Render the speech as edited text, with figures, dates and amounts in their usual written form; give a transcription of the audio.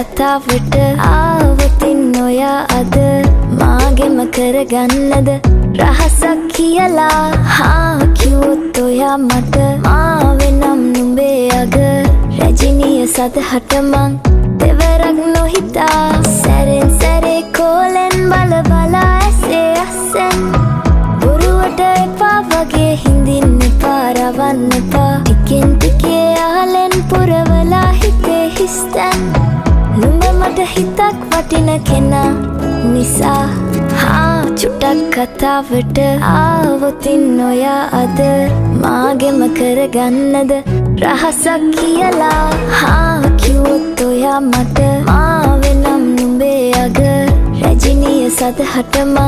කතාවට ආවතින් ඔයා අද මාගෙම කරගන්නද රහසක් කියලා කිව්වොත් ඔයා මට මාවෙනම් නුඹේ අග රැජිනිය සදහට මං දෙවරක් නොහිතා සැරෙන් සැරේ කෝලෙන් බල බලා ඇසේ අස්සෙන් බොරුවට එපා වගේ හිඳින්න එපා රවන්න එපා ටිකෙන් ටිකේ ආලෙන් පුරවලා හිතේ හිස්තැන් නුඹ මට හිතක් වටින කෙනා නිසා චුට්ටක් කතාවට ආවොතින් ඔයා අද මාගෙම කරගන්නද රහසක් කියලා කිව්වොත් ඔයා මට මාවෙනම් නුඹේ අග රැජිනිය සදහට මං